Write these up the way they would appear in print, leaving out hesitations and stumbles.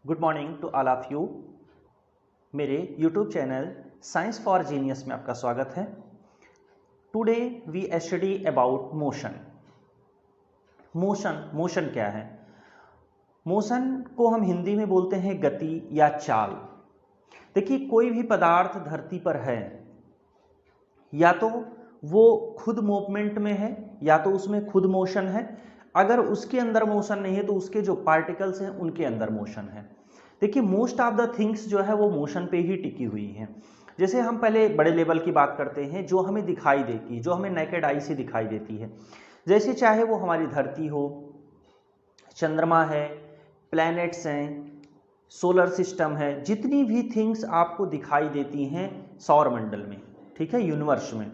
Good morning to all of you. मेरे YouTube channel science for genius में आपका स्वागत है। Today we study about motion. Motion क्या है? मोशन को हम हिंदी में बोलते हैं गति या चाल। देखिए, कोई भी पदार्थ धरती पर है, या तो वो खुद मूवमेंट में है या तो उसमें खुद मोशन है। अगर उसके अंदर मोशन नहीं है तो उसके जो पार्टिकल्स हैं उनके अंदर मोशन है। देखिए, मोस्ट ऑफ द थिंग्स जो है वो मोशन पे ही टिकी हुई हैं। जैसे हम पहले बड़े लेवल की बात करते हैं, जो हमें दिखाई देती है, जो हमें नेकेड आई से दिखाई देती है, जैसे चाहे वो हमारी धरती हो, चंद्रमा है, प्लैनेट्स हैं, सोलर सिस्टम है, जितनी भी थिंग्स आपको दिखाई देती हैं सौर मंडल में, ठीक है, यूनिवर्स में,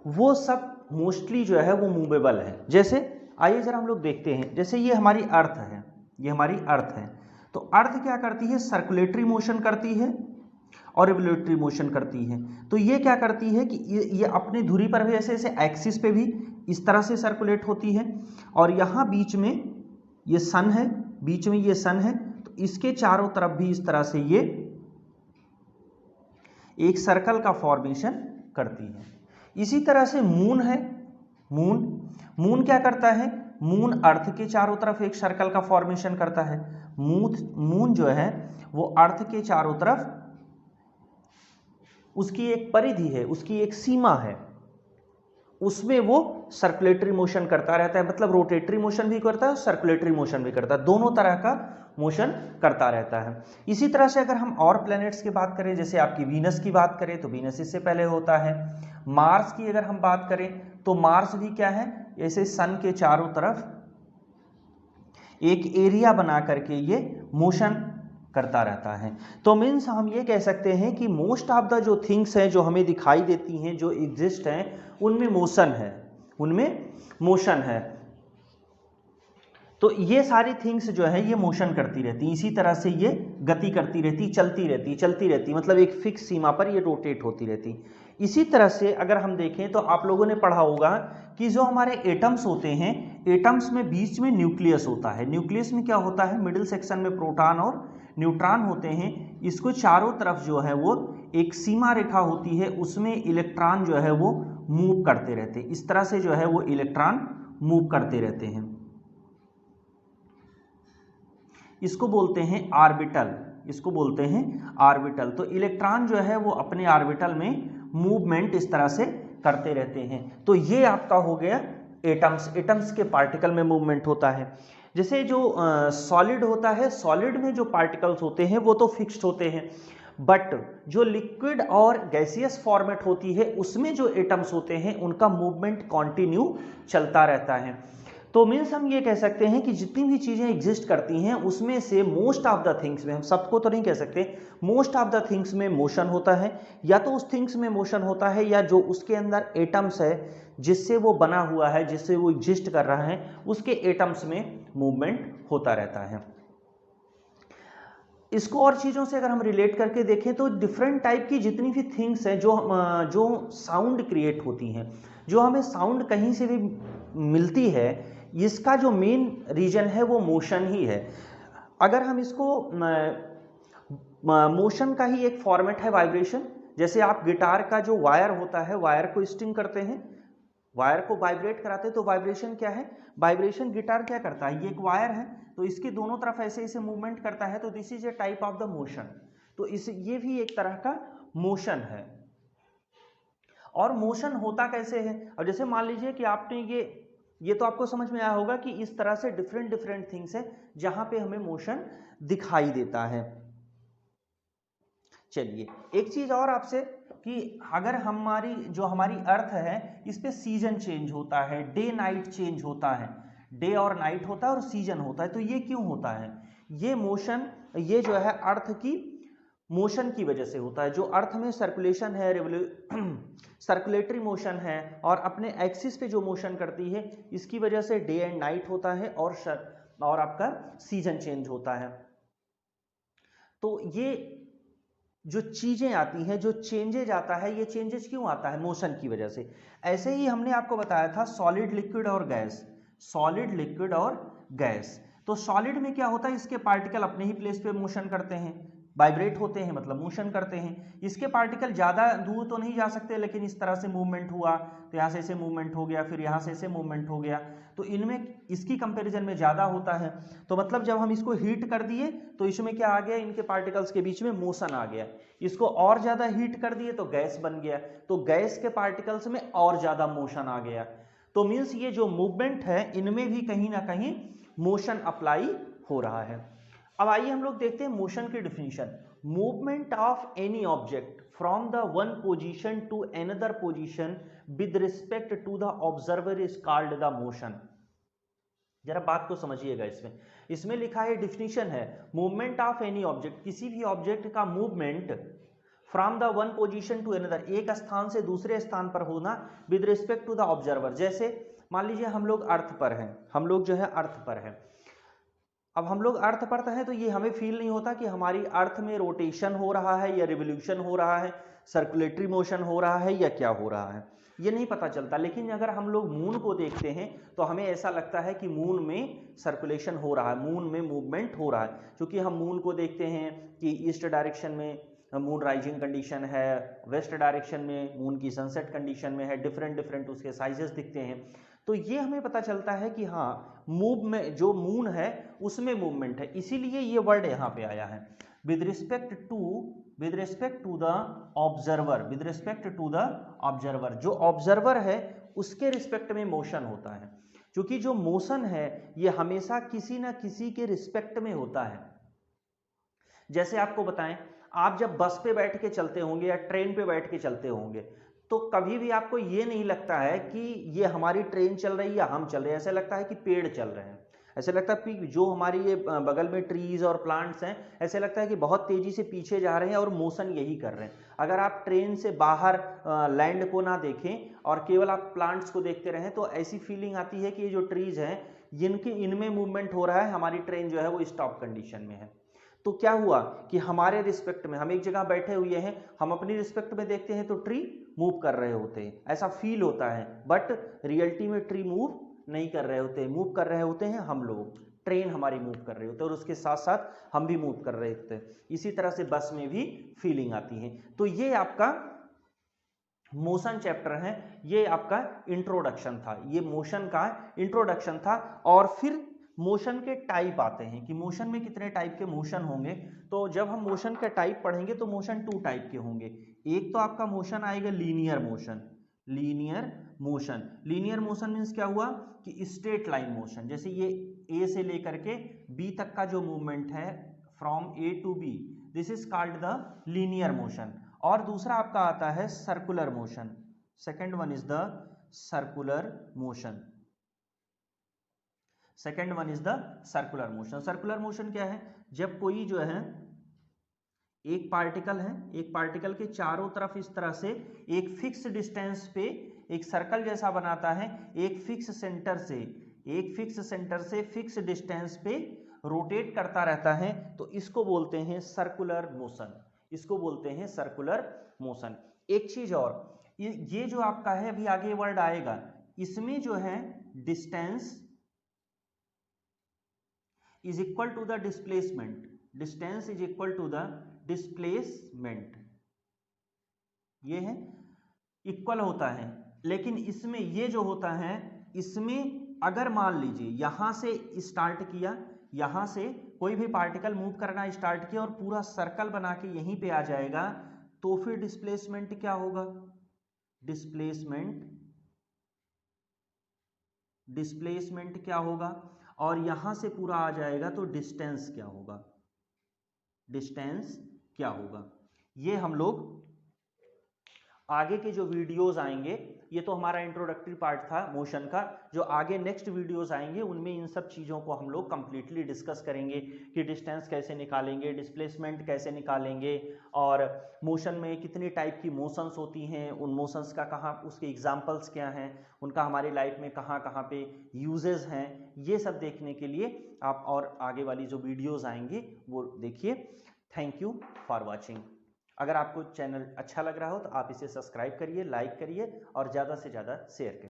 वो सब मोस्टली जो है वो मूवेबल है। जैसे आइए जरा हम लोग देखते हैं, जैसे ये हमारी अर्थ है, ये हमारी अर्थ है, तो अर्थ क्या करती है? सर्कुलेटरी मोशन करती है और रिवोल्यूटरी मोशन करती है। तो ये क्या करती है कि ये अपनी धुरी पर भी ऐसे ऐसे एक्सिस पे भी इस तरह से सर्कुलेट होती है, और यहाँ बीच में ये सन है, बीच में ये सन है, तो इसके चारों तरफ भी इस तरह से ये एक सर्कल का फॉर्मेशन करती है। इसी तरह से मून है, मून क्या करता है? मून अर्थ के चारों तरफ एक सर्कल का फॉर्मेशन करता है। मून जो है वो अर्थ के चारों तरफ उसकी एक परिधि है, उसकी एक सीमा है, उसमें वो सर्कुलेटरी मोशन करता रहता है। मतलब रोटेटरी मोशन भी करता है, सर्कुलेटरी मोशन भी करता है, दोनों तरह का मोशन करता रहता है। इसी तरह से अगर हम और प्लैनेट्स की बात करें, जैसे आपकी वीनस की बात करें तो वीनस इससे पहले होता है। मार्स की अगर हम बात करें तो मार्स भी क्या है? ऐसे सन के चारों तरफ एक एरिया बना करके ये मोशन करता रहता है। तो मीन्स हम ये कह सकते हैं कि मोस्ट ऑफ द जो थिंग्स हैं जो हमें दिखाई देती हैं, जो एग्जिस्ट हैं, उनमें मोशन है, उनमें मोशन है। तो ये सारी थिंग्स जो है ये मोशन करती रहती, इसी तरह से ये गति करती रहती, चलती रहती, मतलब एक फिक्स सीमा पर ये रोटेट होती रहती। इसी तरह से अगर हम देखें तो आप लोगों ने पढ़ा होगा कि जो हमारे एटम्स होते हैं, एटम्स में बीच में न्यूक्लियस होता है। न्यूक्लियस में क्या होता है? मिडिल सेक्शन में प्रोटॉन और न्यूट्रॉन होते हैं। इसको चारों तरफ जो है वो एक सीमा रेखा होती है, उसमें इलेक्ट्रॉन जो है वो मूव करते रहते, इस तरह से जो है वो इलेक्ट्रॉन मूव करते रहते हैं। इसको बोलते हैं ऑर्बिटल, इसको बोलते हैं ऑर्बिटल। तो इलेक्ट्रॉन जो है वो अपने ऑर्बिटल में मूवमेंट इस तरह से करते रहते हैं। तो ये आपका हो गया एटम्स। एटम्स के पार्टिकल में मूवमेंट होता है। जैसे जो सॉलिड होता है, सॉलिड में जो पार्टिकल्स होते हैं वो तो फिक्स्ड होते हैं, बट जो लिक्विड और गैसियस फॉर्मेट होती है उसमें जो एटम्स होते हैं उनका मूवमेंट कॉन्टिन्यू चलता रहता है। तो मीन्स हम ये कह सकते हैं कि जितनी भी चीज़ें एग्जिस्ट करती हैं उसमें से मोस्ट ऑफ द थिंग्स में, हम सबको तो नहीं कह सकते, मोस्ट ऑफ द थिंग्स में मोशन होता है। या तो उस थिंग्स में मोशन होता है, या जो उसके अंदर एटम्स है जिससे वो बना हुआ है, जिससे वो एग्जिस्ट कर रहा है, उसके एटम्स में मूवमेंट होता रहता है। इसको और चीज़ों से अगर हम रिलेट करके देखें तो डिफरेंट टाइप की जितनी भी थिंग्स हैं जो साउंड क्रिएट होती हैं, जो हमें साउंड कहीं से भी मिलती है, इसका जो मेन रीजन है वो मोशन ही है। अगर हम इसको मोशन का ही एक फॉर्मेट है वाइब्रेशन। जैसे आप गिटार का जो वायर होता है, वायर को स्ट्रिंग करते हैं, वायर को वाइब्रेट कराते हैं, तो वाइब्रेशन क्या है? वाइब्रेशन गिटार क्या करता है? ये एक वायर है, तो इसके दोनों तरफ ऐसे ऐसे मूवमेंट करता है, तो this is a type of the motion. तो ये भी एक तरह का मोशन है। और मोशन होता कैसे है? अब जैसे मान लीजिए कि आपने ये तो आपको समझ में आया होगा कि इस तरह से डिफरेंट थिंग्स है जहां पे हमें मोशन दिखाई देता है। चलिए, एक चीज और आपसे, कि अगर हमारी अर्थ है, इस पे सीजन चेंज होता है, डे नाइट चेंज होता है, डे और नाइट होता है और सीजन होता है। तो ये क्यों होता है? ये मोशन, ये जो है अर्थ की मोशन की वजह से होता है। जो अर्थ में सर्कुलेशन है, सर्कुलेटरी मोशन है, और अपने एक्सिस पे जो मोशन करती है, इसकी वजह से डे एंड नाइट होता है और आपका सीजन चेंज होता है। तो ये जो चीजें आती हैं, जो चेंजेज आता है, ये चेंजेज क्यों आता है? मोशन की वजह से। ऐसे ही हमने आपको बताया था सॉलिड, लिक्विड और गैस, सॉलिड, लिक्विड और गैस। तो सॉलिड में क्या होता है, इसके पार्टिकल अपने ही प्लेस पे मोशन करते हैं, वाइब्रेट होते हैं, मतलब मोशन करते हैं। इसके पार्टिकल ज़्यादा दूर तो नहीं जा सकते, लेकिन इस तरह से मूवमेंट हुआ तो यहाँ से ऐसे मूवमेंट हो गया, फिर यहाँ से ऐसे मूवमेंट हो गया, तो इनमें इसकी कंपैरिजन में ज़्यादा होता है। तो मतलब जब हम इसको हीट कर दिए तो इसमें क्या आ गया, इनके पार्टिकल्स के बीच में मोशन आ गया। इसको और ज़्यादा हीट कर दिए तो गैस बन गया, तो गैस के पार्टिकल्स में और ज़्यादा मोशन आ गया। तो मीन्स ये जो मूवमेंट है इनमें भी कहीं ना कहीं मोशन अप्लाई हो रहा है। अब आइए हम लोग देखते हैं मोशन की definition. Movement of any object from the one position to another position with respect to the observer is called the motion. जरा बात को समझिएगा, इसमें लिखा है, डिफिनीशन है, मूवमेंट ऑफ एनी ऑब्जेक्ट, किसी भी ऑब्जेक्ट का movement from the one position to another, एक स्थान से दूसरे स्थान पर होना, with respect to the observer. जैसे मान लीजिए हम लोग अर्थ पर हैं, हम लोग जो है अर्थ पर हैं, अब हम लोग अर्थ पर हैं तो ये हमें फील नहीं होता कि हमारी अर्थ में रोटेशन हो रहा है या रिवोल्यूशन हो रहा है, सर्कुलेटरी मोशन हो रहा है या क्या हो रहा है, ये नहीं पता चलता। लेकिन अगर हम लोग मून को देखते हैं तो हमें ऐसा लगता है कि मून में सर्कुलेशन हो रहा है, मून में मूवमेंट हो रहा है, क्योंकि हम मून को देखते हैं कि ईस्ट डायरेक्शन में मून राइजिंग कंडीशन है, वेस्ट डायरेक्शन में मून की सनसेट कंडीशन में है, डिफरेंट उसके साइजेस दिखते हैं। तो ये हमें पता चलता है कि हाँ, मूव में जो मून है उसमें मूवमेंट है, इसीलिए ये वर्ड यहाँ पे आया है। With respect to the observer, with respect to the observer, जो ऑब्जर्वर है उसके रिस्पेक्ट में मोशन होता है, क्योंकि जो मोशन है ये हमेशा किसी ना किसी के रिस्पेक्ट में होता है। जैसे आपको बताएं, आप जब बस पे बैठ के चलते होंगे या ट्रेन पे बैठ के चलते होंगे तो कभी भी आपको ये नहीं लगता है कि ये हमारी ट्रेन चल रही है या हम चल रहे हैं, ऐसा लगता है कि पेड़ चल रहे हैं, ऐसे लगता है कि जो हमारी ये बगल में ट्रीज और प्लांट्स हैं ऐसे लगता है कि बहुत तेजी से पीछे जा रहे हैं और मोशन यही कर रहे हैं। अगर आप ट्रेन से बाहर लैंड को ना देखें और केवल आप प्लांट्स को देखते रहें तो ऐसी फीलिंग आती है कि ये जो ट्रीज हैं इनमें मूवमेंट हो रहा है, हमारी ट्रेन जो है वो स्टॉप कंडीशन में है। तो क्या हुआ कि हमारे रिस्पेक्ट में हम एक जगह बैठे हुए हैं, हम अपनी रिस्पेक्ट में देखते हैं तो ट्री मूव कर रहे होते हैं, ऐसा फील होता है, बट रियलिटी में ट्री मूव नहीं कर रहे होते, मूव कर रहे होते हैं हम लोग, ट्रेन हमारी मूव कर रही होती है और उसके साथ साथ हम भी मूव कर रहे होते हैं। इसी तरह से बस में भी फीलिंग आती है। तो ये आपका मोशन चैप्टर है, ये आपका इंट्रोडक्शन था, ये मोशन का इंट्रोडक्शन था। और फिर मोशन के टाइप आते हैं कि मोशन में कितने टाइप के मोशन होंगे। तो जब हम मोशन का टाइप पढ़ेंगे तो मोशन 2 टाइप के होंगे। एक तो आपका मोशन आएगा linear motion, linear motion means क्या हुआ कि स्ट्रेट लाइन मोशन, जैसे ये ए से लेकर के बी तक का जो मूवमेंट है from A to B, this is called the linear motion. और दूसरा आपका आता है circular motion, second one is the circular motion, second one is the circular motion. Circular motion क्या है, जब कोई जो है एक पार्टिकल है, एक पार्टिकल के चारों तरफ इस तरह से एक फिक्स डिस्टेंस पे एक सर्कल जैसा बनाता है, एक फिक्स सेंटर से फिक्स डिस्टेंस पे रोटेट करता रहता है, तो इसको बोलते हैं सर्कुलर मोशन, इसको बोलते हैं सर्कुलर मोशन। एक चीज और, ये जो आपका है अभी आगे वर्ड आएगा, इसमें जो है distance is equal to the displacement, distance is equal to the displacement, ये है इक्वल होता है। लेकिन इसमें ये जो होता है, इसमें अगर मान लीजिए यहां से स्टार्ट किया, यहां से कोई भी पार्टिकल मूव करना स्टार्ट किया और पूरा सर्कल बना के यहीं पे आ जाएगा, तो फिर डिस्प्लेसमेंट क्या होगा, डिस्प्लेसमेंट क्या होगा, और यहां से पूरा आ जाएगा तो डिस्टेंस क्या होगा, डिस्टेंस क्या होगा। ये हम लोग आगे के जो वीडियोस आएंगे, ये तो हमारा इंट्रोडक्टरी पार्ट था मोशन का, जो आगे नेक्स्ट वीडियोस आएंगे उनमें इन सब चीज़ों को हम लोग कंप्लीटली डिस्कस करेंगे कि डिस्टेंस कैसे निकालेंगे, डिस्प्लेसमेंट कैसे निकालेंगे, और मोशन में कितनी टाइप की मोशंस होती हैं, उन मोशंस का कहाँ, उसके एग्जांपल्स क्या हैं, उनका हमारी लाइफ में कहाँ कहाँ पे यूजेस हैं, ये सब देखने के लिए आप और आगे वाली जो वीडियोज़ आएंगी वो देखिए। Thank you for watching. अगर आपको चैनल अच्छा लग रहा हो तो आप इसे सब्सक्राइब करिए, लाइक करिए और ज़्यादा से ज़्यादा शेयर करिए।